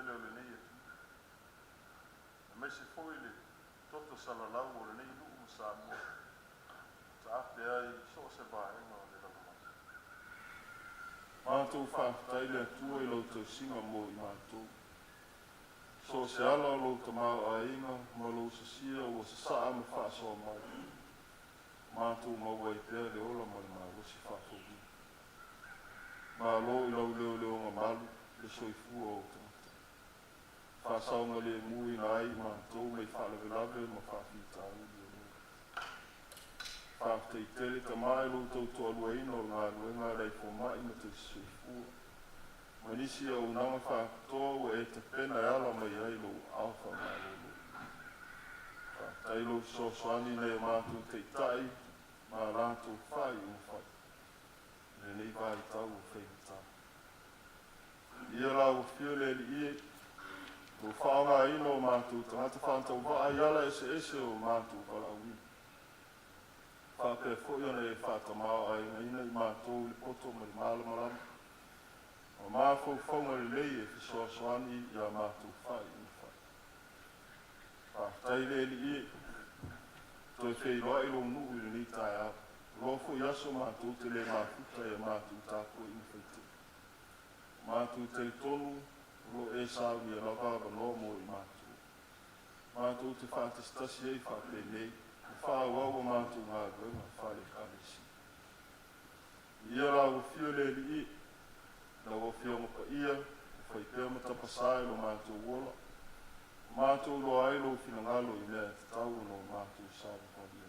tele o le nei e tu. Me se foi le toto salalau o le nei lu o sa mo. Ta ape ai so se ba e no le lama. Mātou whaafitai le atua I Lotu singa mo I mātou. So se ala o Lotu mau a inga, ma lo se sia o se saa me whaasoa mai. Mātou mau ai pēr le ola ma le mau si whaafogi. Ma lo I lau leo leo ngā malu, le soifua o tangata. Whaasaunga le mui na ai mātou mei whaalawe lawe ma whaafita au le o. Whaafitai tele ka mai lo tau toa lua ino ngā luenga rei fo mai ma te soifua. Manisi au nanga whaatoa o e te pena e ala mai ai lo alfa ngā lolo. Whaafitai lo sosoani nei mātou te tai, ma rātou whai o whai. Nei vai tau o whaimata. Ia lau whio le li ie, o whaonga ino o mātou tangata whāntau waa iala ese o mātou pala ui. Whapea whoiona e whātamau ai na ina I mātou le poto ma le malamalama. O māwhau whaunga le lei e whisoasoani ia mātou whai o whai. Whaafitai le li ie, toi whei loa ilo nuu I ni tai au. Lofo yaso mātou te le mātuta e mātou tāko I mwhaite. Mātou te tonu, lo e sāwi e lawaba no mo I mātou. Mātou te whātastasi e whape nei, e whāwawa mātou ngā ruenga whare kāresi. Ia rāu whio le li I, na o whio maka ia, e whaipea matapasai lo mātou wola. Mātou lo ailo whina ngalo I mea te tau no mātou sāwi whadia.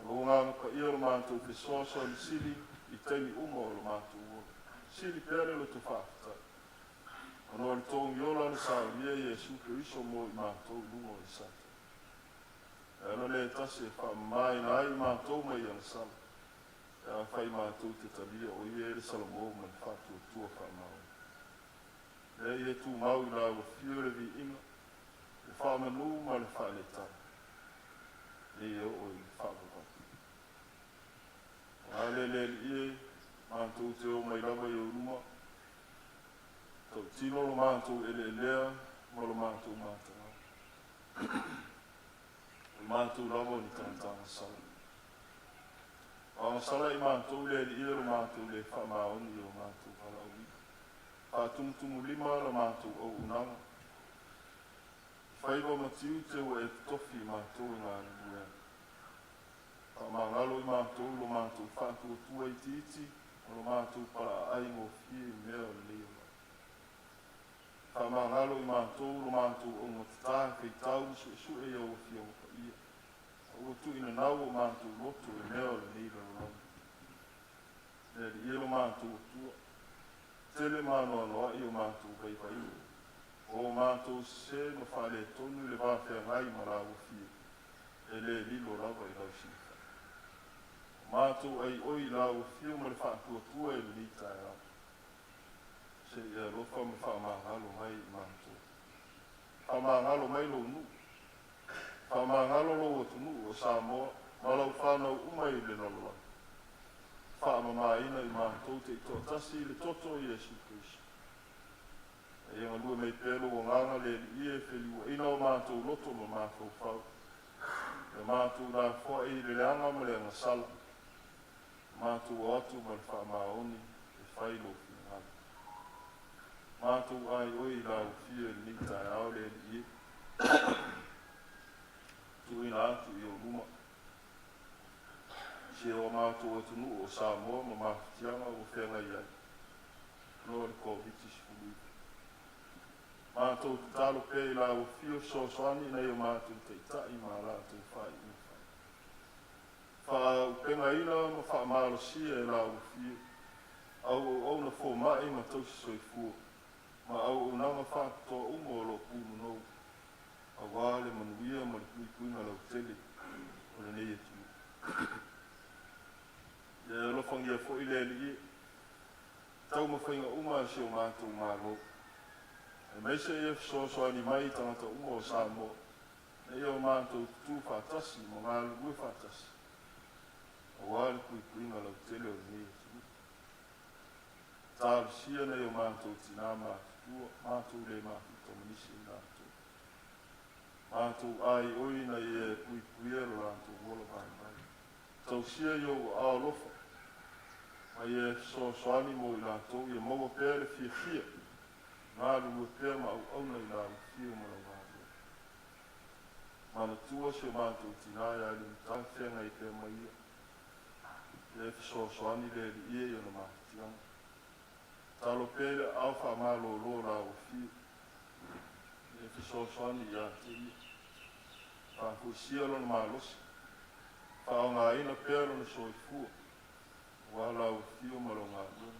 Lo ngā maka ia lo mātou ke soso ni sili I teimi umo lo mātou o. Sili pere lo te whaafitai. Ano ali tōngi ola ni sāwia Jesu Keriso mo I mātou lungo I sata. E ano le tasi e whaamai na ai mātou mai ana sala. E a whai mātou te talia o I ere salamo man whātua tua whaamau. E I e tū mau I la o whiore vi inga. E whaamanu ma le whaaletai. E o I whaamau. Alele ie, mātou te o mai lawa I o ruma. Tau tino lo mātou ele lea, ma lo mātou mātanga. Mātou lawa ni tātanga sala. Anga sala I mātou le ie lo mātou le whamaoni I o mātou halaui. Whātumutumu lima la mātou o unanga. Whaiwa matiu te o e tofi mātou I ngā ruea. Mangalo I mātou lo mātou whātua tua I titi, o lo mātou para ai ngō whie I mea o leo. Mangalo I mātou lo mātou o ngō tāa kei tau su e au whie o ka ia. O tu ina nau o mātou lotu I mea o le neira o lau. E ia lo mātou o tua. Tele mānoa noa I o mātou vai vai. O mātou se no whale tonu le wāwhea ngai ma rā o whie. E le lilo rawa I lau si. Mātou ai oi la o whio ma le whaatua e ni tai au. Se ia lofa me whaamangalo mai I mātou. Whaamangalo mai lo nu. Whaamangalo lo o tunu o Samoa, ma lau whanau umai le nalola. Whaamamaina I mātou te tōtasi le toto I Jesu Keriso. E ia ngalua mei pēro o nganga le ie wheliua ina o mātou loto ma mātou whau. E mātou la wha I le leanga ma le anga sala. Mātou o atu ma le whaamaoni e whailo whingana. Mātou ai oi la o whia ni tai au le ie. Tuina atu I o luma. Se o mātou o tunu o Samoa ma mawhitianga o whenga iai. No le COVID-19. Mātou talo pēi la o whio sosoani nei o mātou teitai ma rātou whai I. Whaapenga ina ma whaamalosia e lau whie. Au na fō mai ma tausi soifua. Ma au nanga whātoa umo o lo kūnu nou. A wāle manuia ma le kuikuinga lau tele. O le nei etu. E alofangia fo I le li e. Tau ma whainga uma se o mātou mālo. E meise e sosoani mai tangata umo o Samoa. E o mātou tū whātasi ma ngā lue whātasi. Wāle kuikuinga lau tele o nei etu. Tāru sia nei o mātou tina mātou. tua, mātou le mātou manisi nātou. Mātou ai oina e puipuiero nātou wola vai. Tau sia yo alofa. Mai e soani mo i nātou, i maua pēle fia. Ngā lua pēle ma au auna i nāu fia mo lau ngātou. Mana tua se mātou tinai ai ni tai whenga i pēle mai ia. E soani le li ia i ona mātou tianga. Talo pēle au wha malo lo rau fia. E soani ia te ia. Whāko sia lona mālosi. Whao ngā ina pēle na soi fua. Wala o fio malo ngā luna.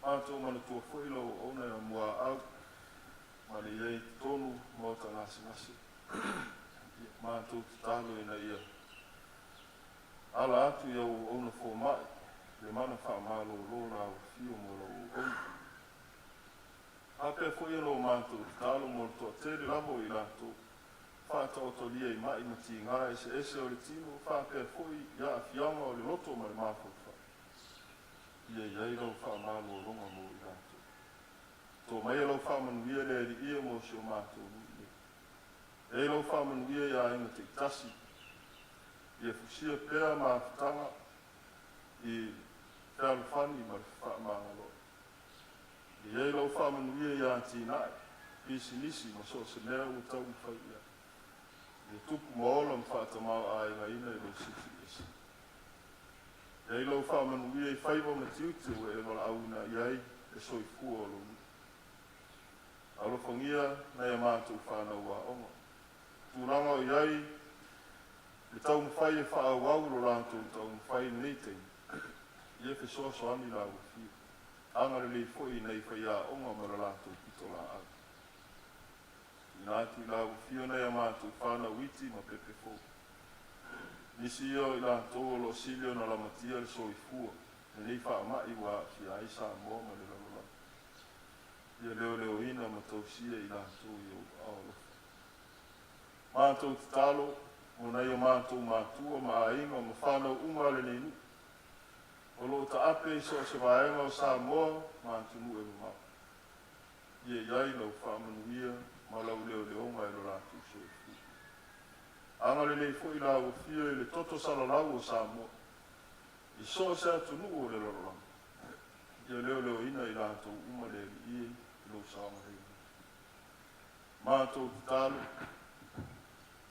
Mātou mana tua whailo o nei a mua au. Mani ei tonu mauta ngasi. Mātou te talo ina ia. Ala atu iau o na fo mai. Le mana wha malo lora o fio malo o ona. Hape fo ia lo mātou te talo mo toa tere lamo i lato. Whāta o to lia i mai mati ngā ese o le tino. Whāpe fo i ia fianga o le loto ma le mātou. Ia iai lau wha malo ronga mo i rātou. Tō mai lau wha manuia le eri ia mo si o mātou nui. E lau wha manuia ia inga te tasi. Ia fusia pēr mā whitanga i whaalufani ma le wha māngalo. Ia lau wha manuia ia tīnai. Pisi nisi ma so se mea u tau mwhai ia. Ia tupu maola mwhata mau a inga ina i lau sisi isi. Ia ilo whamanuia i whaiwa ma tiutiu e wala auna iai e soi fua o lonu. Alofangia na ia mātou whanau a onga. Tūranga o iai e tau mwhai e wha au au lo rātou tau mwhai neitei. Ia ke soa soani la u fia. Angare li fwoi nei whai a onga mara rātou pito la au. Inati la u fia na ia mātou whanau iti ma pepe fo. Nisi o i la tō lo silio na la matia le soi fua. E nei wha mai wa fi aisa mo ma le lalala. Ia leo ina ma tau sia i la tō i o aolo. Mātou te talo, mo nei o mātou mātua ma ainga ma whanau unga le nenu. O lo ta ape so se vaenga o sa moa, mātou mu e mau. Ia iai lau whamanuia, ma lau leo mai lo rātou soi fua. Angare nei fo i la o fia i le toto salalau o Samoa. I so se atu nuu o le lororang. Ia leo ina i la tau uma le li i lo Samoa rei. Mātou te talo.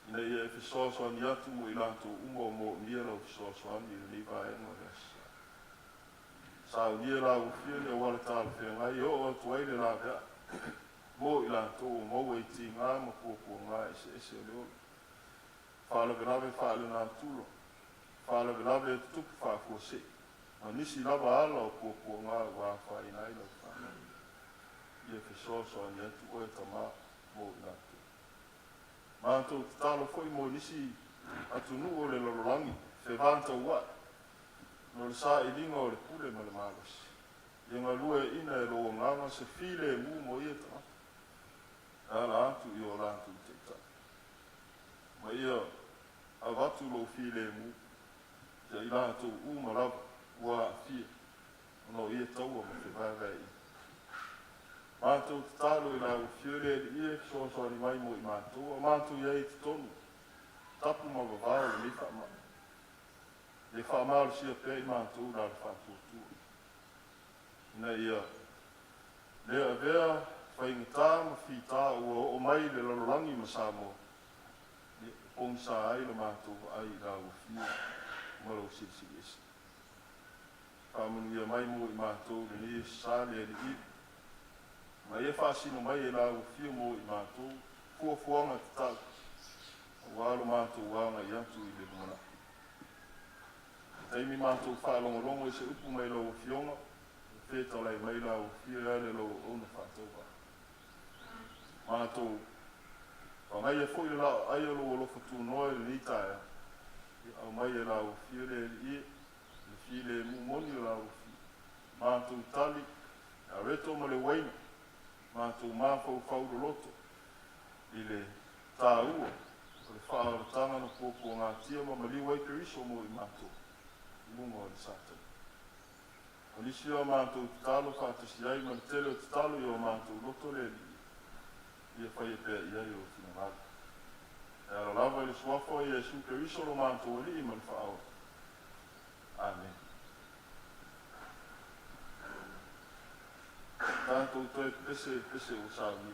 Ina ia e fisoasoani atu mo i la tau uma o mo nia lau fisoasoani i le nei vaenga resa. Sauniga la o fia le wala talo whengai o atu ai le la vea. Mo i la tau o mau e ti ngā ma kōpua ngā ese o leo. Whaala velave whaale nā tūro. Whaala velave e tupu whaafua se. Ma nisi lava ala o kōpua ngā wāwha i nai lau whaana. Ia whesoasoa ni atu oe tamā mō i nātu. Mātou te talo whoi mō nisi atu nu o le lolorangi. Whewanta ua. No le sā i linga o le pule ma le māgasi. Ia ngā lua e ina e roa nganga se while e mū mō ia tamā. Ala atu i o rātu te tā. Ma ia a watu lo while mu. Ia i rātou uma lava ua a fia. No ia taua ma te vāvai. Mātou te talo i rāu whiore e ia soasoani mai mo i mātou. Mātou iai te tonu. Tapu ma wawao i ni whaama. Le whaamaro sia pe i mātou rā le whātua. Ina ia lea vea whaingatā ma whitā ua o mai le lalorangi ma Samoa. Pong sa ai la mātou ai rāu whiu marau sisi esi. Whāmanuia mai mo i mātou le ni sa le li i. Ma e whāsino mai e rāu whiu mo i mātou. Fuafuanga te tau. Wālo mātou wānga i atu i le mona. Taimi mātou whālongolongo i se upu mai lau whionga. Whētalai mai rāu whiu ale lau ona whātauwa. Mātou ngai e foi la ai lo lo futu no e ni tae. Au mai e la o fiele i le file mu moni la o fi. Ma tu tali a reto mo le wai. Ma tu ma fo fau loto. Ile tau o le fa tanga no popo nga tia ma mali wai kriso mo i mato. Mu mo le sata. Nisi o mātou talo whātasi ai, man tele o talo i o mātou loto le li. Ia whai e pēr iai o tina ngāri. E ara lava i le suafo i e suke riso lo mātou li i man whaawa. Amen. Tātou toi pese o sāwi.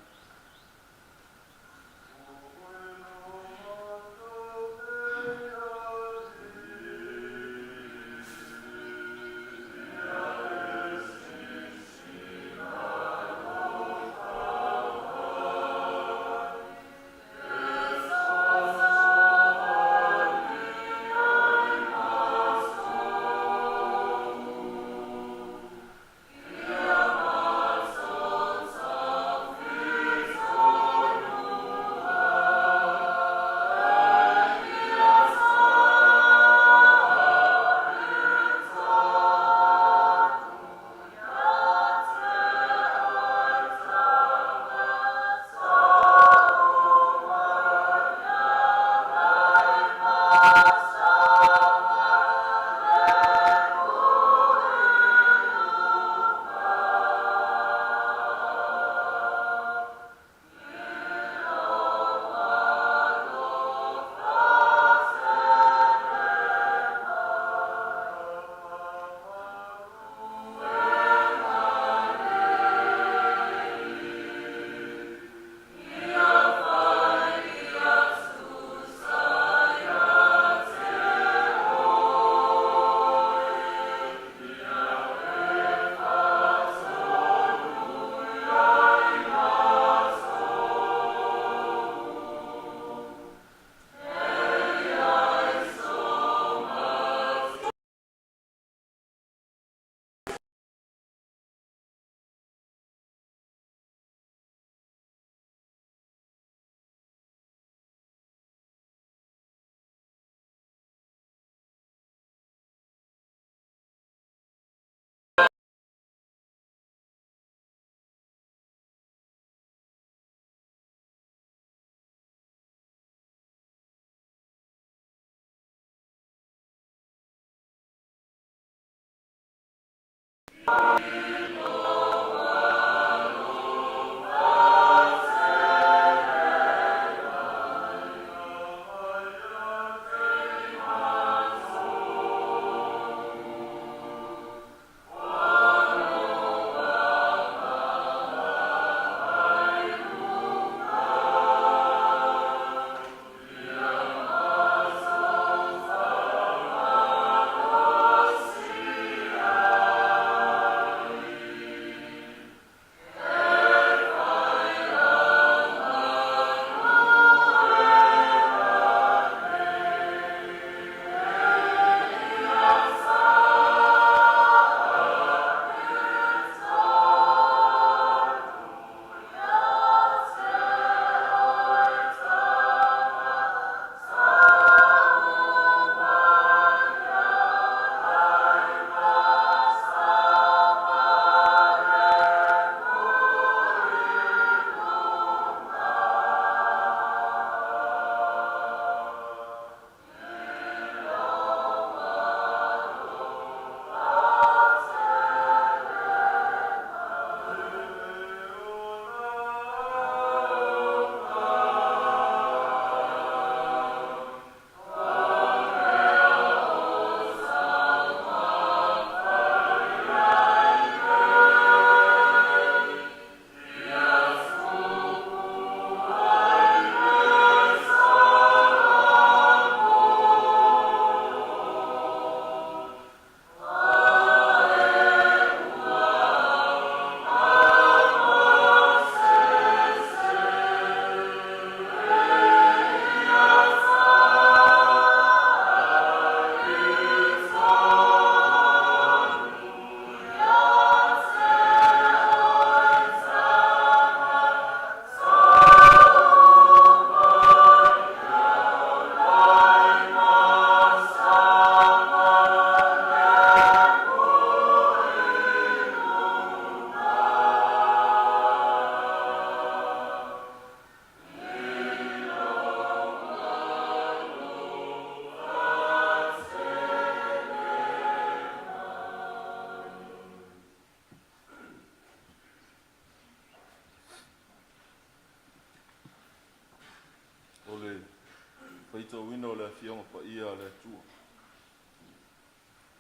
Faitau ina o le afionga pa ia le atua.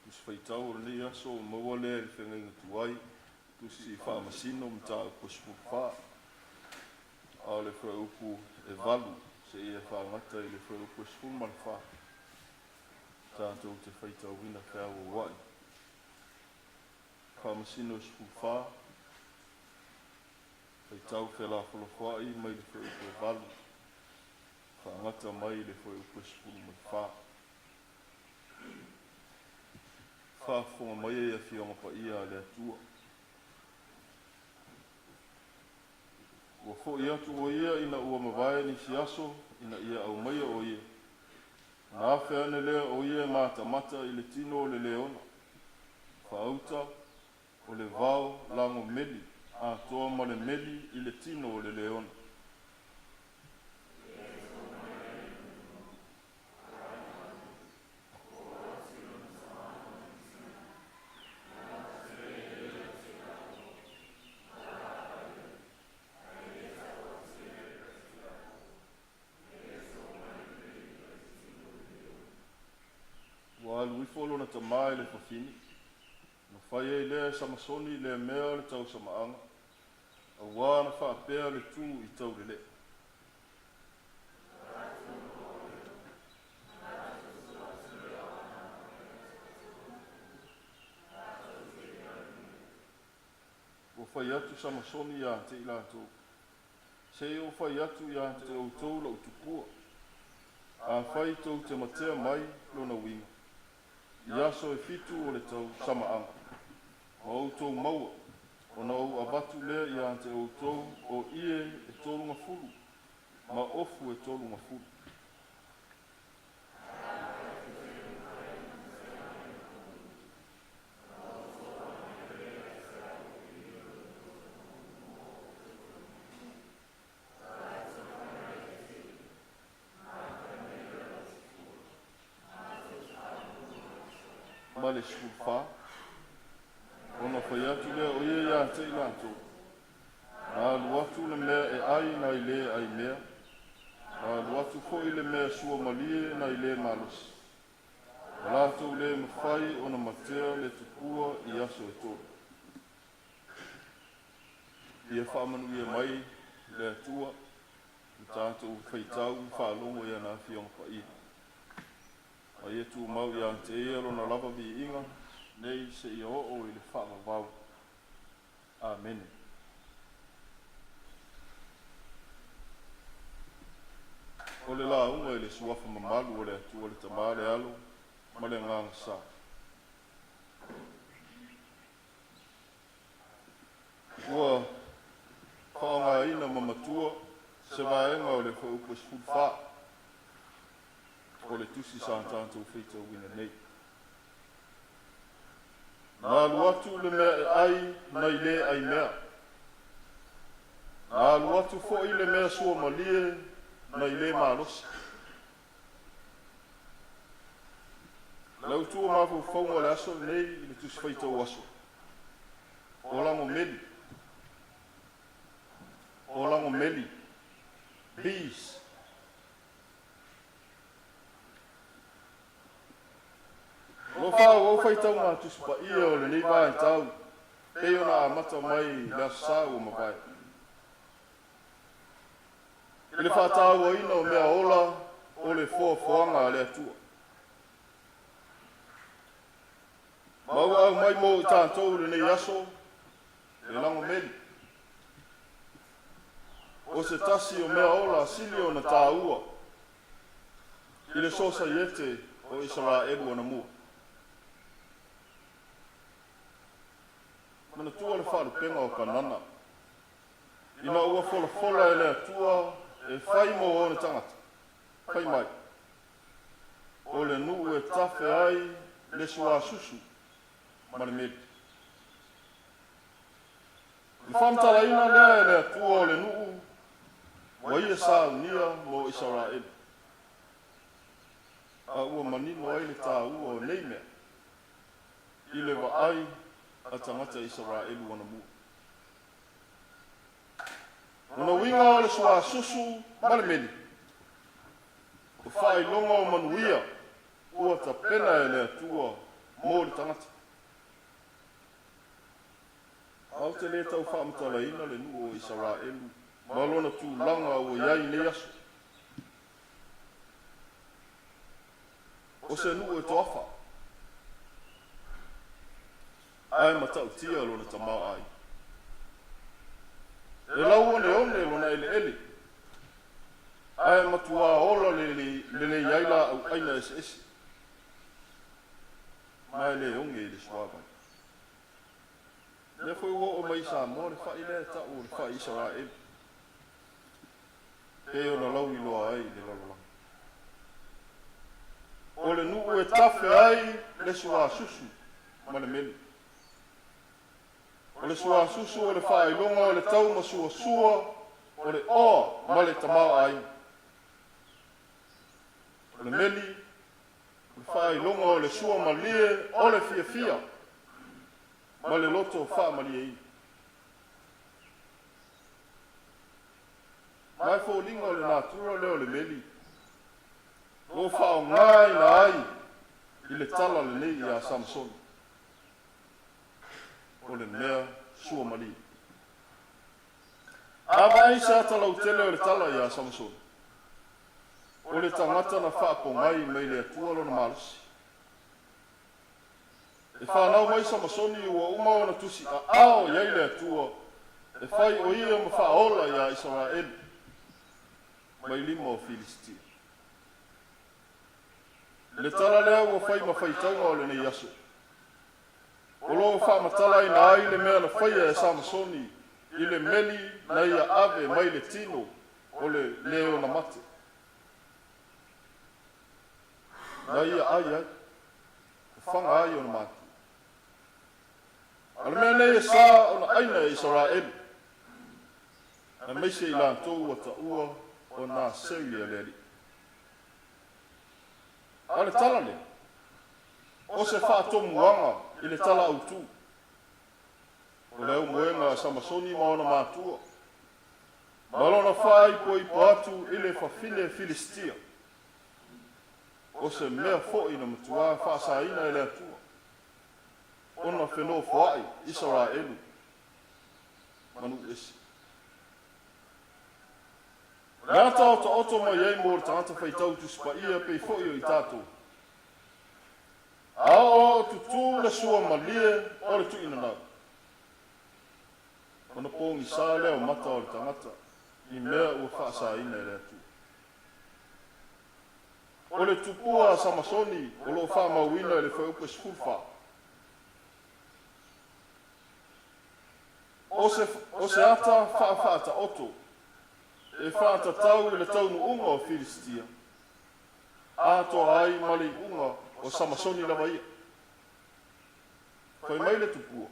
Tusi faitau o le aso o maua le whenga tuai. Tusi whaamasino mta o kuspupa. A le whaupu e valu se ia whaangata i le whaupu e spuman wha. Tātou te faitau ina whiau o wai. Whaamasino e spupa. Faitau whela whalawhai mai le whaupu e valu. Whaangata mai le whaupu e spuman wha. Whaafonga mai e a whionga pa ia le atua. Ua fo ia tu o ia ina ua mawae ni si aso, ina ia au mai o ia. Nā wheane lea o ia mata mata i le tino o le leona. Whaauta o le vao lango meli, a toa ma le meli i le tino o le leona. Wa lui folo na tamai le fafini. No fai e lea samasoni le mea le tau samaanga. A wā na whaapea le tū i tau le le. O fai atu samasoni ia te ila tō. Se o fai atu ia te o tō lau tupua. A fai tō te matea mai lona winga. Iaso e fitu o le tau samaanga. Ma o tō maua. O na o abatu lea ia te o tō o ie e tōrunga fulu. Ma ofu e tōrunga fulu. Ma le skulfa. Ona whai atu lea o ia ia te ilanto. Nā luatu le mea e ai na i le ai mea. Nā luatu ko i le mea sua malie na i le malusi. Na lātou le mawhai ona matea le tupua i aso e tō. Ia whaamanu ia mai le atua. I tātou whaitau whaalongo ia nā whionga pa ia. A ia tū mau ia te ero na lava vi inga. Nei se i o i le whaama vau. Amen. O le la unga i le suafa mamalu o le atua le tamale alo, ma le nganga sa. Ua whaonga ina mamatua, se vaenga o le whaupu sfulfa. O le tusi sa antantou whitau wina nei. Nā luatu le mea e ai, nei le ai mea. Nā luatu fo i le mea sua malie, nei le malosi. Lau tua mafu whaunga le aso nei i le tusi whaitau aso. O lango meli. O lango meli. Bees. Lo whao o whaitau ngā tusi pa ia o le nei vai tau. Peo na amata mai le asa o mawai. I le whatau o ina o mea ola o le whoanga le atua. Mau au mai mo i tātou le nei aso, le lango meli. O se tasi o mea ola sili o na tāua. I le sosa iete o Israelu o na mua. Mana tua le wharu penga o kanana. Ina ua fola e le atua e whai mo o na tangata. Whai mai. O le nuu e tafe ai le sua susu. Mana meri. I whamtara ina lea e le atua o le nuu. Wa ia Sauniga mo Israel. A ua manino ai le tā ua o nei mea. I le wa ai a tangata Israelu wana mua. Una winga o le sua susu malemeli. o whailonga o manuia, ua ta pena e le atua mō le tangata. Au te le tau whaamutalaina le nu o Israelu, malona tū langa o iai ne aso. O se nu e toafa. Ai matau tia lona tamau ai. E lau one lona ele. Ai matua ola le iaila au aina ese. Mai le onge i le swaga. Le foi o mai sa mo le fai le ta o le fai Israel. E ona lau i loa ai le lalala. O le nuu e tafe ai le sua susu ma le meni. O le sua susu o le fai longa o le tau ma sua o le o ma le tamau ai. O le meni, o le fai longa o le sua ma lie o le fia. Ma le loto wha ma lie i. Mai fo linga o le natura leo le meni. O whao ngai na ai i le tala le nei a Samson. O le mea sua mali. Ava ai se ata lau tele o le tala i a Samson. O le tangata na whaapo ngai mei le atua lona malasi. E whanau mai Samsoni ua uma o na tusi a ao iai le atua. E whai o ia ma whaola i a Israel. Mai lima o Filistia. Le tala lea ua whai ma whaitaunga o le nei aso. O loo whaamatala i na ai le mea na whaia e Samsoni i le meli na ia ave mai le tino o le leo na mate. Na ia ai. Whanga ai o na mate. Ala mea nei e sa o na aina e Israel. Na meise i lantou a ta ua o na sewi a leri. Ale tala le. O se whaatomuanga i le tala autu. O leo moenga Samsoni maona mātua. Malona whai po i atu i le whawhine Filistia. O se mea fo i na matua whaasaina i le atua. Ona whenua whaai Israelu. Manu esi. Ngata o ta oto mai ei mō tangata whaitau tu spa ia pei fo i tātou. Ao tutu le sua malie o le tuina nau. Ona pōngi sā leo mata o le tangata. I mea ua whaasaina i le atu. O le tupua Samsoni o lo whaamauina i le whaupe sfulwha. O se ata whaafata oto. E whaata tau i le taunu unga o Filistia. Ato ai mali unga o Samsoni lava ia. Koe mai le tupua.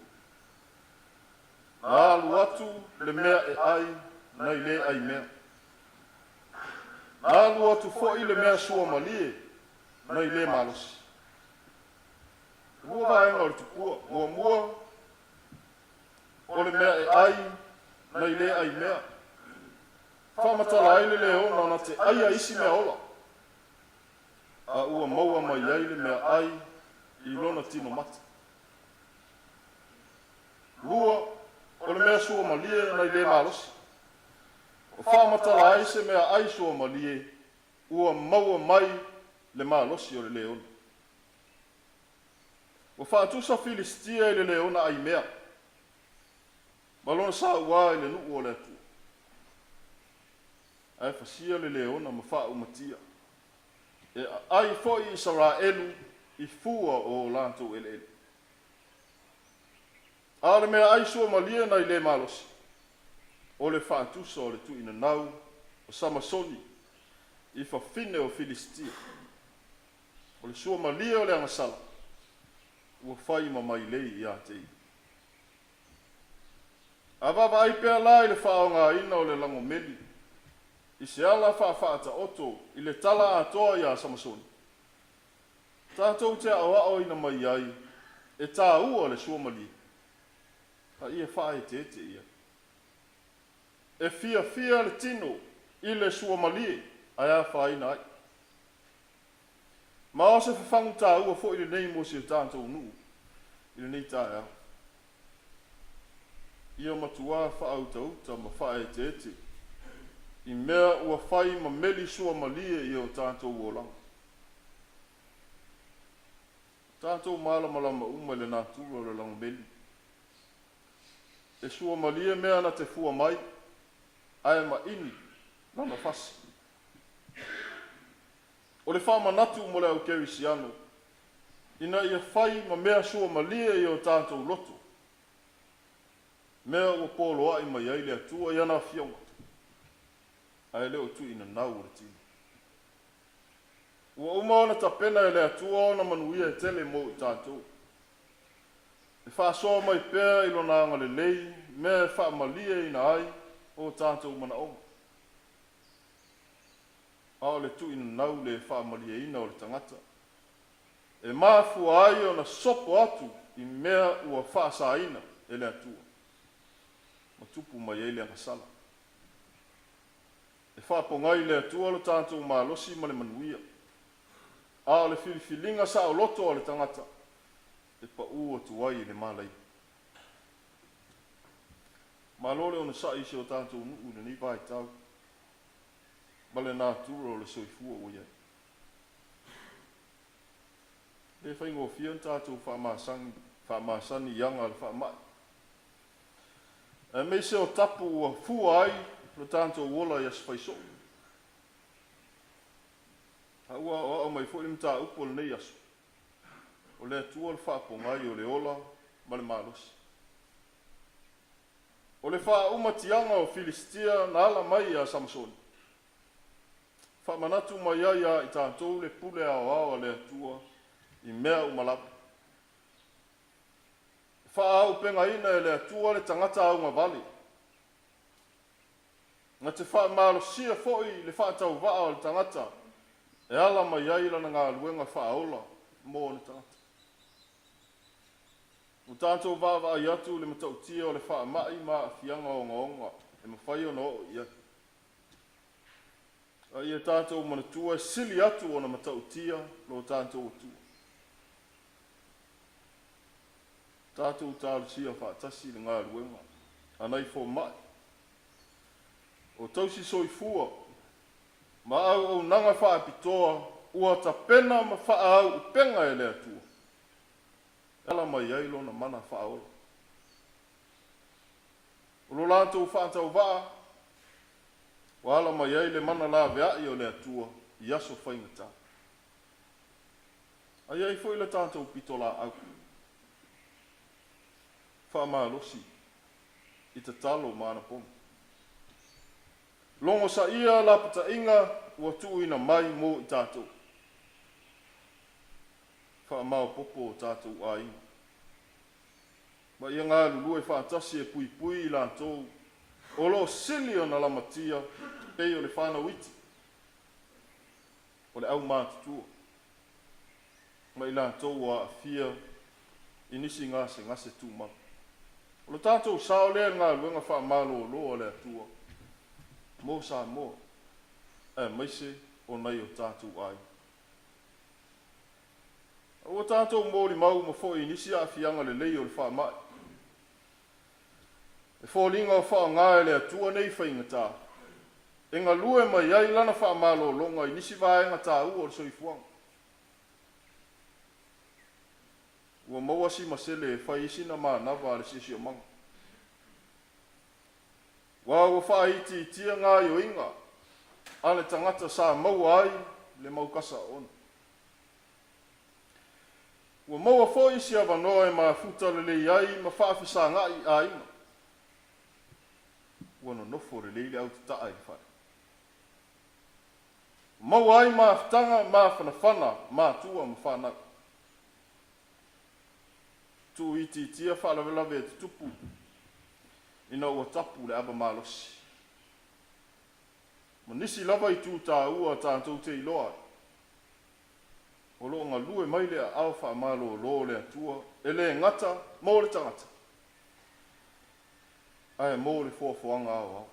Nā alu atu le mea e ai, nei le ai mea. Nā alu atu fo i le mea sua malie, nei le malosi. Mua vaenga o le tupua, mua o le mea e ai, nei le ai mea. Whamatala ai le leona na te aia isi mea ola. A ua maua mai ai le mea ai i lona tino mata. Lua o le mea sua malie nei le malosi. O whamatala ai se mea ai sua malie ua maua mai le malosi o le leona. O whaatusa Filistia i le leona ai mea. Malona sa ua i le nuu o le atu. Ai whasia le leona ma wha umatia. E ai fo i Israelu i fua o lantou ele. Ale mea ai sua malia nei le malosi. O le whaatusa o le tuina nau o Samsoni i whawhine o Filistia. O le sua malia o le angasala. Ua whai ma mai lei i a te i. Awawa ai pea la i le whaonga ina o le lango meli. I se ala whaafata oto i le tala atoa i a Samsoni. Tātou te awao ina mai ai e tā ua le sua malia. Ta ia whae te ia. E fia le tino i le sua malie ai a whaina ai. Ma o se whawhangu tā ua fo i le nei mo si o tātou nuu. I le nei tā ea. Ia matua whaauta ma whae te ete. I mea ua whai ma meli sua ma lia i o tātou o lang. Tātou malama uma le nā tūra le lang meli. E sua ma lia mea na te fua mai. Ae ma ini. Nana fasi. O le wha manatu mo le au keri siano. Ina ia whai ma mea sua ma lia i o tātou lotu. Mea ua polo ai mai ai le atua i ana fionga. Ai leo tu ina nau le tini. Ua umaona ta pena e le atua ona manuia e tele mo i tātou. E wha soa mai pēr i lona anga le lei, mea e wha malia ina ai o tātou mana onga. Ao le tu ina nau le wha malia ina o le tangata. E mafua ai ona sopo atu i mea ua wha sa ina e le atua. Matupu mai ele anga sala. E whapongai le atua lo tātou malosi ma le manuia. A le filifilinga sa o loto o le tangata. E pa ua tuai le malai. Malole ona sa isi o tātou nuu le ni vai tau. Male nā tūro o le soifua o iai. Le whaingo fian tātou whamasani ianga le whamai. E me se o tapu ua fua ai lo tātou wola i aswhaiso. Haua o mai fo imta upo le nei aso. O le atua le whapongai o le ola ma le malosi. O le wha umatianga o Filistia na ala mai a Samsoni. Wha manatu mai ai a i tātou le pule ao le atua i mea umalapu. Wha au penga ina e le atua le tangata au mawali. Nga te wha malo sia foi le wha tau waa o le tangata. E ala mai ai lana ngā luenga wha aula mō le tangata. O tātou wawa ai atu le matautia o le wha mai ma a fianga o ngaonga. E mawhai o no ia. Ai e tātou manatua e sili atu o na matautia lo tātou atua. Tātou tālusia whaatasi le ngā luenga. Anai fo mai. O tausi soifua. Ma au nanga whaapitoa. Ua ta pena ma whaau upenga e le atua. Ala mai ailo na mana whaola. Ulo lātou whaatau waa. Wa ala mai ai le mana la veai o le atua. I aso whaingata. Ai ai fo ila tātou pitola au. Whamalosi i te talo mana pom. Longo sa ia lapata inga ua tuuina mai mo i tātou. Whamao popo o tātou a inga. Ma ia ngā lulu e whaatasi e pui pui i lātou. O lo sili o na lamatia pei o le whana witi. O le au mātutua. Ma i lātou a fia inisi ngase tūmau. O le tātou sao lea ngā luenga wha malo o loa le atua. Mō sa mō. E maise o nei o tātou ai. O tātou mōri mau ma fo inisi a fianga le lei o le wha mai. E fōlinga o wha ngā le atua nei whaingata. E ngā lue mai ai lana wha malo o longa inisi vaenga tā ua o le soifuanga. Ua mawasi masele e whai isina maa nawa le sisi o manga. Ua wha tia ngā yo inga. Ale tangata sa maua ai le maukasa ona. Ua maua fo isi avanoa e maa futa le lei ai ma whaafisa ngai a inga. Ua no nofo le leile au tatai whai. Maua ai maa ftanga maa whanawhana maa tua ma whanau. Tu iti tia whalawelawe te tupu. Ina ua tapu le aba malosi. Ma nisi lava i tū tā ua tātou te iloa. O lo ngā lue mai lea au wha malo lo le atua. E le ngata, mō le tangata. Ai mō le fuafuanga au au.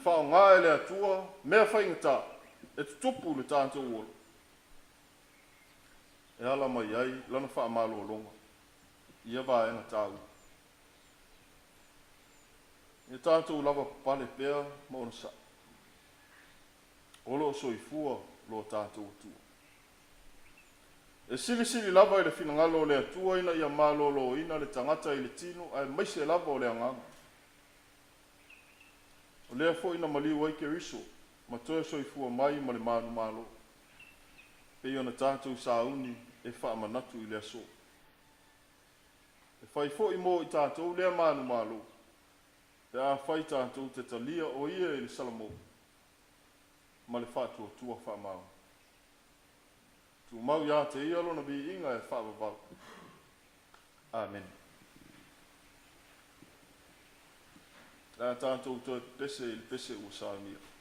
Whao ngā e le atua, mea whaingata, e te tupu le tātou olo. e ala mai ai lana whaamalolonga. Ia vaenga tau. E tātou lava pale pēr mauna sa. Olo o soifua lo tātou tua. E sili lava i le finangalo o le atua ina ia malolo ina le tangata i le tino ai maise lava o le anganga. O lea fo ina maliu ai ke riso, ma toe soifua mai ma le manu malo. Pe iona tātou sauni e whaamanatu i le aso. E whai fo i mo i tātou lea manu malo. Pe a whai tātou te talia o ia i le salamo. Ma le whātua tua whaamau. Tu mau ia te ia lona bi inga e whaavavau. Amen. La tātou te pese i le pese ua Sauniga.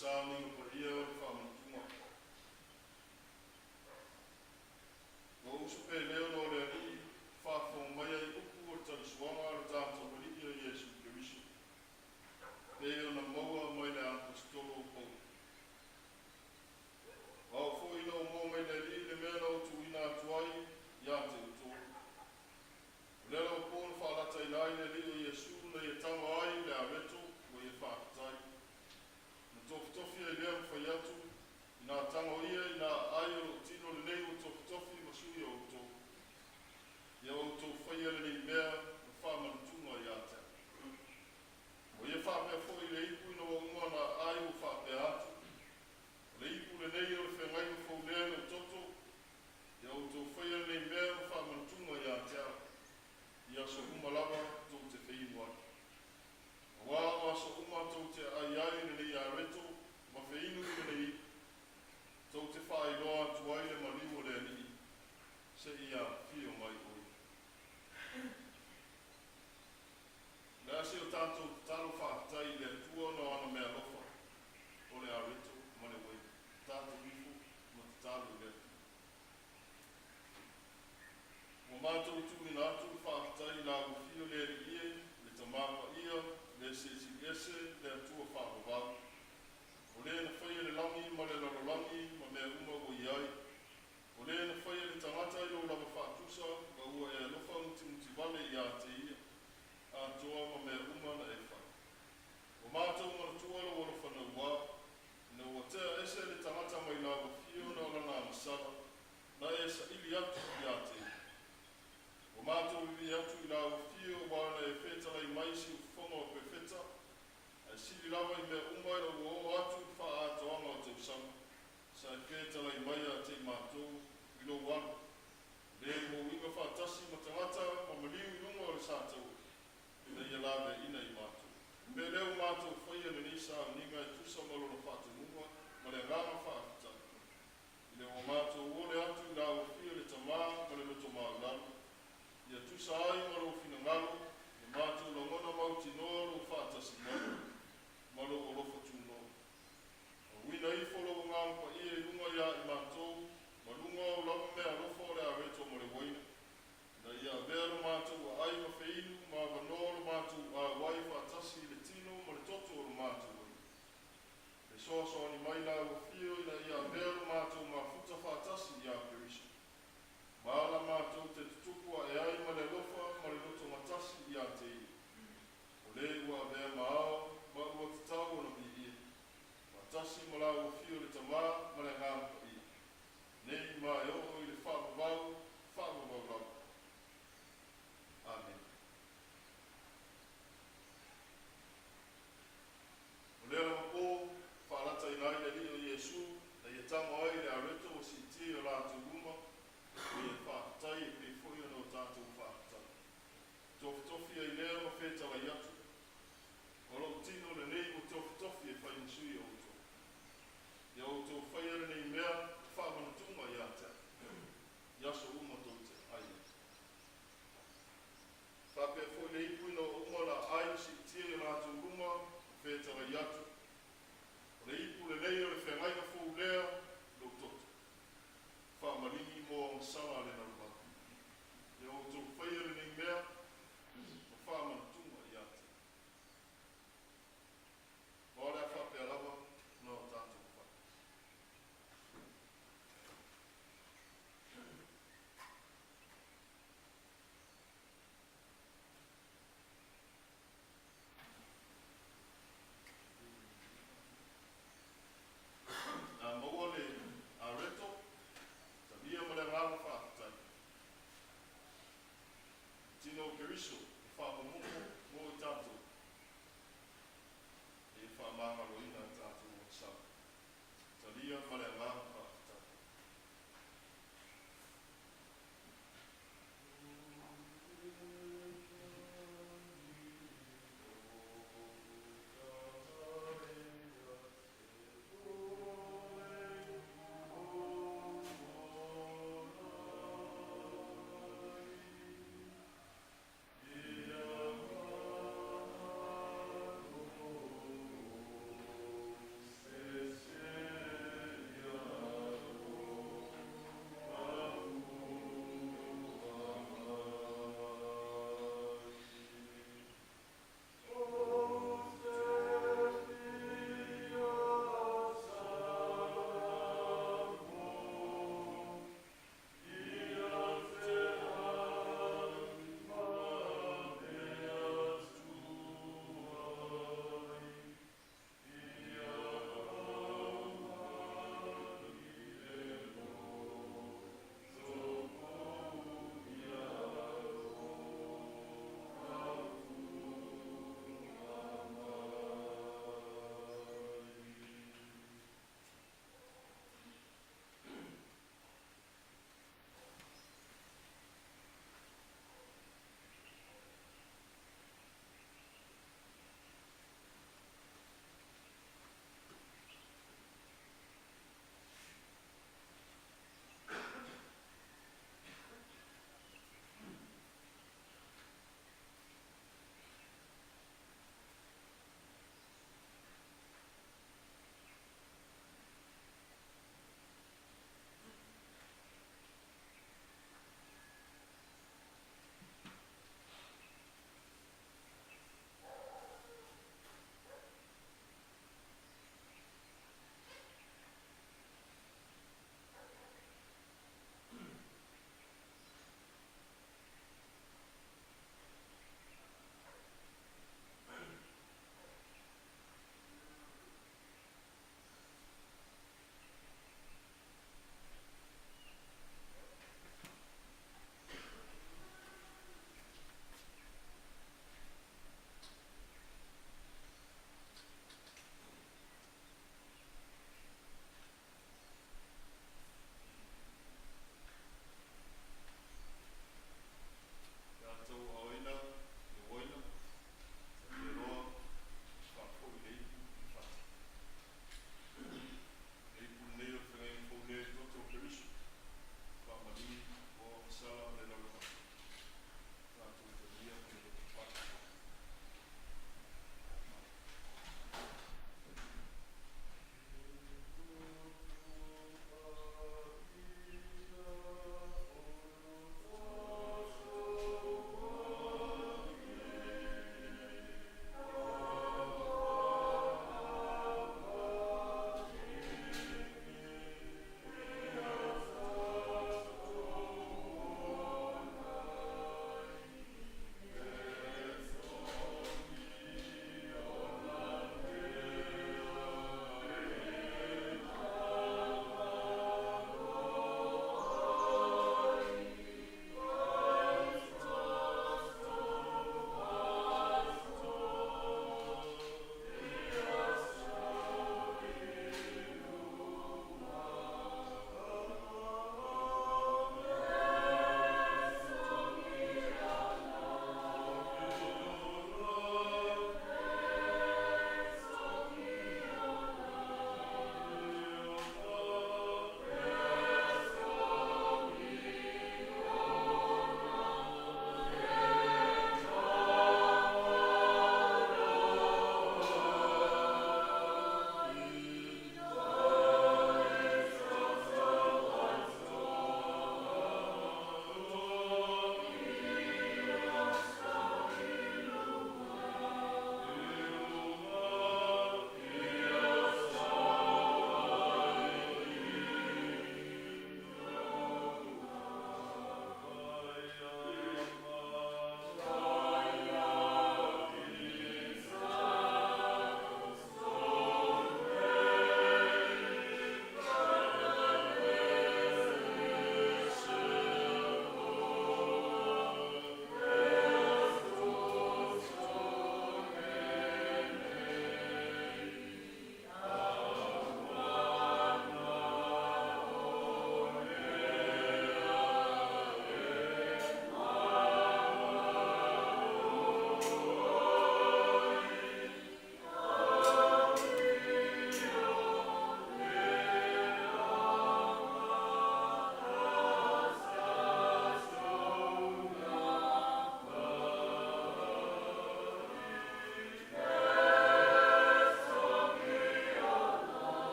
Sauniga pa ia o whamantunga. Mo usu pe leo no le ni whawhong mai ai upu o tari suanga o tātou mariki o Yesu Kirisu. Leo na maua mai le apostolo o Paul. Wao fo ina o mo mai le li le mea o tu ina atuai ia te uto. Leo o Paul whaalata i lai le li o Yesu na ia tama ai le areto o ia whakatai. Na tofi ai lea mwhai atu ina tango ia ina ai o tino le nei o tofi masui o uto. Ia o uto whaia le nei mea na whamanutunga i ate. O ia whapea fo i le ipu ina o umana ai o whapea atu. Le ipu le nei o le whengai o fau lea le toto. Ia o uto whaia le nei mea na whamanutunga i ate. Ia so umalawa tau te whainua. Wā o so uma tau te ai ai le nei areto. Ma whainu i le nei. Tau te whaai loa tuai le mariwo le ni. Se ia whio mai oi. Le asi o tātou talo whaatai le tua no ana mea lofa. O le areto ma le wei. Tātou wifu ma te talo le. Mo mātou tūni nātou whaatai la whio le ie. Le tamapa ia. Le sesi ese le tua whaavavau. O le na whaia le langi ma le lalolangi ma mea uma o iai. O le na whaia le tangata i lo lava whaatusa ka ua e alofa muti vale i a te ia. A toa ma mea uma na e whai. O mātou mana tua lo alofa na ua. Na ua tea ese le tangata mai lava whio na lana masara. Na e sa ili atu i a te ia. O mātou i atu i lava whio wana e whetara i maisi u whonga o pe wheta. Ai sili lava i mea umai o o atu wha atoanga o te usanga. Sa e whetala i mai a te mātou i lo wanu. Le mo winga whaatasi ma tangata ma maliu i lunga o le sātou. Na ia lawe ina i mātou. Me leo mātou whaia le nisa ninga e tusa malo na whātou munga ma le ngama whaafita. I le o mātou o le atu i lawa whio le tamā ma le loto maularu. Ia tusa ai ma lo fina ngalo. Le mātou la ngona mauti noa lo whaatasi mai. Malo o lofa tūno. Wina i wholo o ngāmpa i e lunga ia i mātou, ma lunga o lama mea lofa o le areto mo le waina. Na ia vero mātou a ai ma whiinu, ma vanoro mātou a wai whaatasi le tino ma le toto o mātou waina. Le soaso ani mai la o whio i na ia vero mātou ma futa whaatasi i a Kirisu. Maala mātou te tutukua e ai ma le lofa ma le loto matasi i a te i. O le ua vea maao, ma ua te tau o na mi ia. Matasi ma la o whio le tamā ma le ngāmpa ia. Nei ma e o i le whaavavau lau. Amen. O lea ma pō, whaalata i nai le li o Yesu, na ia tamo ai le areto o si ti o lātou uma, o ia whaatai e pei fwoi o tātou whaatai. Tofi ai lea ma whetala i atu. O lo tino le nei o tofi e whai nisui o uto. Ia o tō whaia le nei mea whaamanatunga i ate. Iaso uma tote ai. Whapea fwoi le ipu ina o uma la ai si tia i rātou ruma, whetara i atu. O le ipu le nei o le whengaina fwou lea, lo toto. Whaamarini mo ang sanga le na ruma. Ia o tō whaia le nei mea, o whaamanatunga i ate. Ora whapea lawa, no tātou wha. Maua le areto, tabia ma le ngāma whaatai. Tino Kirisu, i whaamamungu mo i tātou. E whaamangaro ina tātou o sa. Talia ma le ngāma whaatai. Say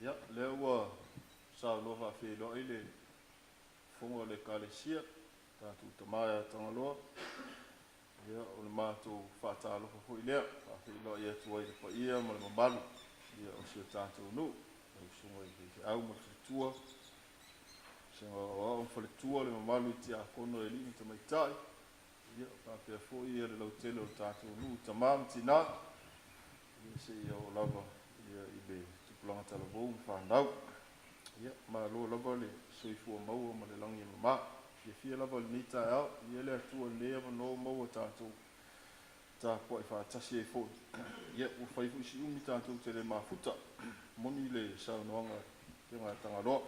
Ya, le ua sa lofa fe lo ile fonga le kalesia tātou tamaya tangaloa ia o le mātou whātālofa hui lea whawhilo ia tuai le pa ia ma le mamalu ia o sio tātou nu au sunga i ke au ma whalitua senga o au whalitua le mamalu i te akono e lini tamaitai ia whapea fo ia le lautele o tātou nu tamam tina ia se ia o lava ia i le tupulanga talavou whanau ia ma lo lava le soifua maua ma le langi mama ia fia lava le nita au ia le atua lea mano maua tātou tā poa i whātasi e fo ia u whaifu isi umi tātou te le mafuta moni le saunoanga te ngā tangaroa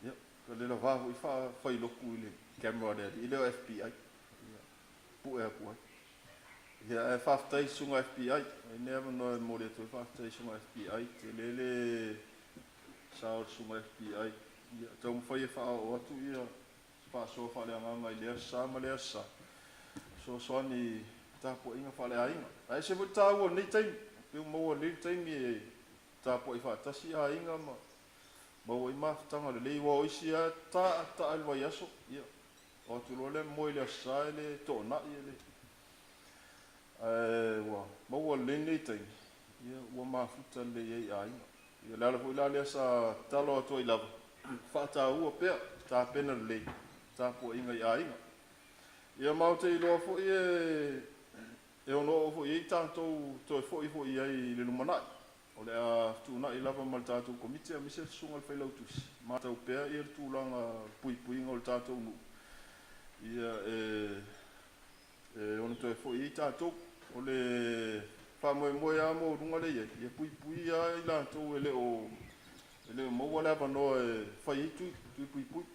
ia ka le la vahu i whailoku i le camera lea i leo FBI ia pu ea kuai ia e whaftai sunga FBI e nea mano e mori atu e whaftai sunga FBI te lele sao sunga FBI ia tau mwhai e whao atu ia whaasoa whale anganga i lea sa ma lea sa so soani tāpua inga whale a inga ai se voi tāua nei taimi peo maua nei taimi e tāpua i whaatasi a inga ma maua i mawhitanga le lei wao isi a ta alwai aso ia o atu lo le moe lea sa e le tōna i le maua le nei taimi ia ua mawhita le iei a inga ia lala fo ila lea sa talo atua i lava whaata ua pea tā pena le lei tāpua inga i a inga ia mau te iloa fo e ono fo i tātou toi fo i ai le lumanai o le a tūna i lava ma le tātou komite a mise sunga le whailau tusi mātau pea i le tūlanga pui-puinga o le tātou nu ia ono toi fo i tātou o le whamoe a mo runga le ia pui-pui a i lātou e le o maua le avano e whai i tui pui-pui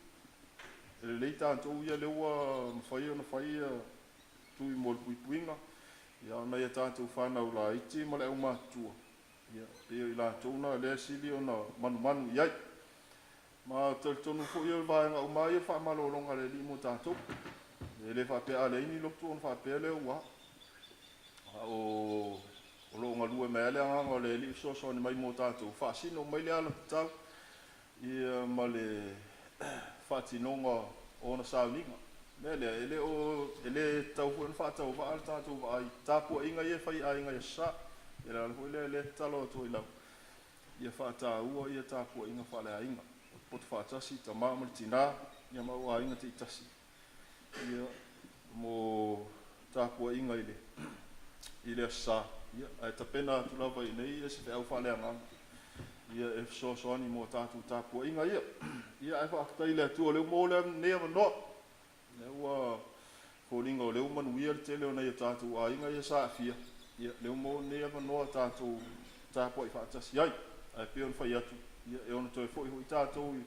e le tātou ia le ua mwhai ona whai tui mo le pui-puinga ia ona ia tātou whanau la iti ma le au mātua ia peo i lātou na le sili ona manu iai ma tonu fo ia vaenga o mai e whamalolonga le li mo tātou e le whapea le ini lotu ona whapea le ua o longa lua mea le anga le li so ni mai mo tātou whaasino mai le ala tau ia ma le whatinonga o na Sauniga. Mele, ele tau fu na whatau wa al tātou wa ai. Tāpua inga ia whai a inga ia sa. Ele alako ele talo atu i lau. Ia whata ua ia tāpua inga whale a inga. Potu whatasi, ta māmari tina, ia mau a inga te itasi. Ia mo tāpua inga ile. Ile a sa. Ia, ai tapena tu lava i nei, ia se te au whale a nganga. Ia e soani mo tātou tāpua inga ia. Ia e whakatai le atua leo mo lea nea manoa. Leua kōringa o leo manuia le tele o nei a tātou a inga ia sa fia. Ia leo mo nea manoa tātou tāpua i whaatasi ai. Ai peo ni whai atu. Ia e ona toi fo i tātou i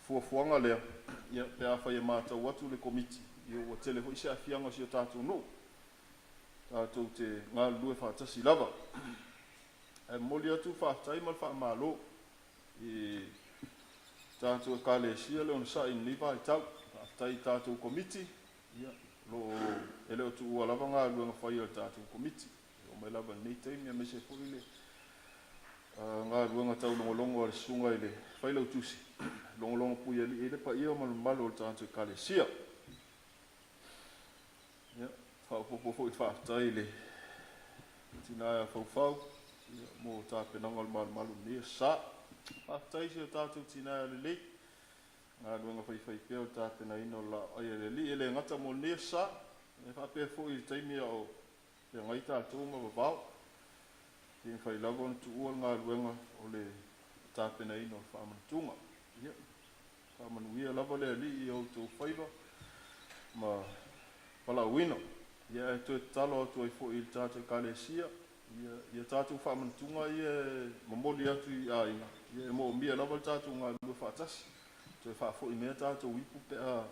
fuafuanga lea. Ia pea whai e mātou atu le komiti. Ia ua tele hoi se a fianga si o tātou no. Tātou te ngā lue whaatasi lava. E moli atu whaatai mal wha malo i tātou e kālesia leo na sa in liva i tau whaatai tātou komiti ia lo e leo tu ua lava ngā luenga whai o tātou komiti o mai lava nei teimi a mese furi le ngā luenga tau longolongo a le sunga i le whailau tusi longolongo pui ali e le pa ia o malo o tātou e kālesia ia whaapopo i whaatai le tina whau mo tāpenanga malu nia sa. Whaatai se o tātou tina le lei. Ngā ruanga whai peo tāpena ino la aia le li. Ele ngata mo nia sa. E whapea fo i taimi o te ngai tātou ma wawao. Tien whai lagon tu ua ngā ruanga o le tāpena ino o whaamanutunga. Ia. Whaamanuia lava le li i au tau whaiva. Ma pala wino. Ia e tue talo atu ai fo i tātou kālesia. Ia tātou whaamanutunga ia mamoli atu i a inga. Ia mo mia lava tātou ngā lua whaatasi. Toi whaafo i mea tātou ipu pea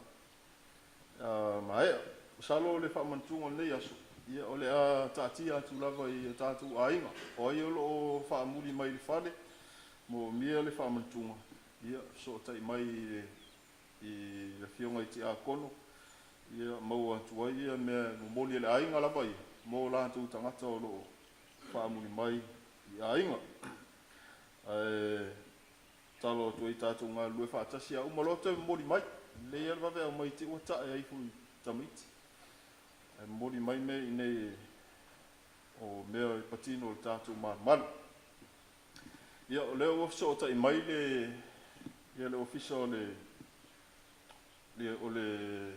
maea. Salo le whaamanutunga nei aso. Ia ole a tātia atu lava i tātou a inga. O ai olo o whaamuli mai le whale. Mo mia le whaamanutunga. Ia so tai mai i le fionga i te a kono. Ia mau atu ai ia mea mamoli le a inga lava i. Mo lātou tangata o loo. Whaamuli mai i a inga. talo tu i tātou ngā lue whātasi a umaloto e mori mai. Le ia wawe au mai te ua tae ai fui tamiti. E mori mai me i nei o mea i patino o tātou maru. Ia o leo ofisa o tai mai le ofisa o le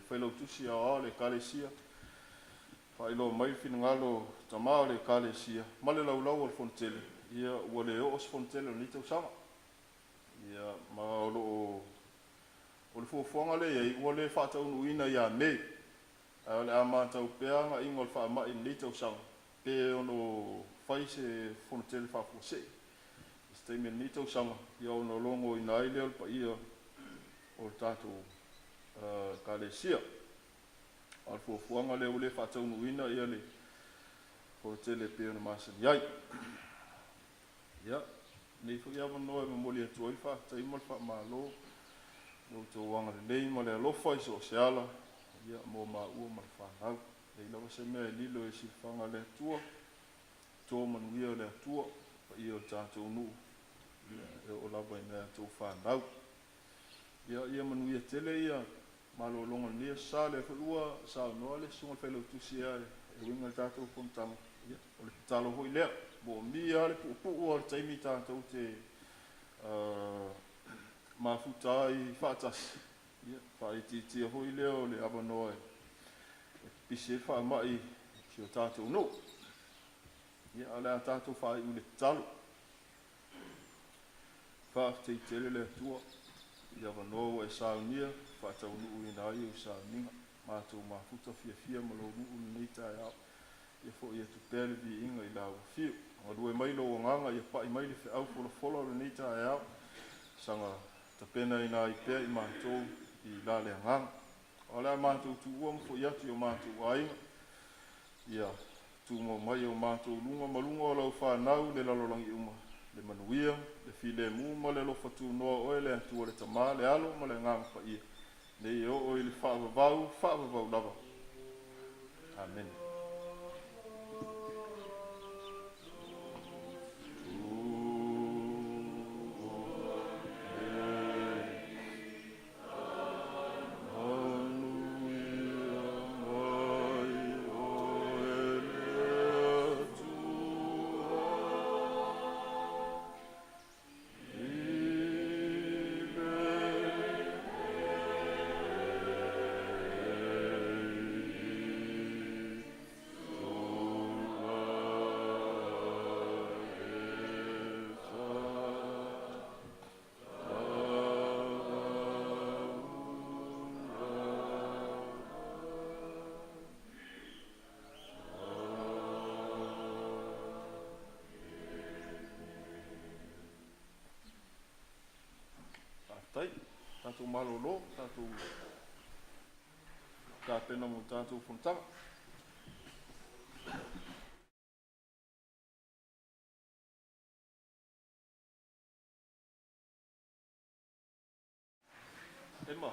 whailautusi a le kalesia. Whailo mai whinangalo tamā le kalesia. Male laulau o le fontele. Ia ua le o os fontele o nitau sama. Ia ma o le fuafuanga le ia ua le whaataunuina ia mei. A le a mātau peanga ingo le whaamai nitau sama. Pe ono whai se fontele whafuasei. Stay me nitau sama. Ia ono longo i nai leo pa ia o le tātou kalesia. Al fuafuanga le ule whaataunuina ia le fontele pe ono masani ai. Ia, nei fu ia manoa me moli atu ai whaatai mal whaamalo. Lotu wanga le nei ma le alofa i so se ala. Ia mo ma ua ma le whanau. Ei lawa se mea lilo e si whanga le atua. Tō manuia le atua. Pa ia o tātou nuu. Ia o lawa i mea tō whanau. Ia manuia tele ia. Malo longa nia sa le whalua. Sa noa le sunga whailau tusi a. E winga le tātou kontama. Ia o le pitalo hoi lea. Bo mi ale pu o le taimi tātou te mafuta i whaatas. Ia, whaititia hoi leo le abanoa e pise whaamai si o tātou no. Ia, ale a tātou whai u le talo. Whaafteitele le atua. Ia abanoa e Sauniga, whaatau nuu i nai o Sauniga. Mātou mafuta fia malo nuu nei tai au. Ia fo ia tupele vi inga i lau fiu. Nga due mailo o nganga ia pai maile fe au fola le nita e au. Sanga tapena i nā i pēr i mātou i lale nganga. O lea mātou tu uam fo iatu o mātou ainga. Ia tu mo mai o mātou lunga malunga o lau whanau le lalolangi uma. Le manuia, le file mu ma le lofa tu noa oe le antua le tamā le alo ma le nganga pa ia. Nei o i le whaavavau lava. Amen. Tātou malolo, tātou kāpena mo tātou whontanga. Emma,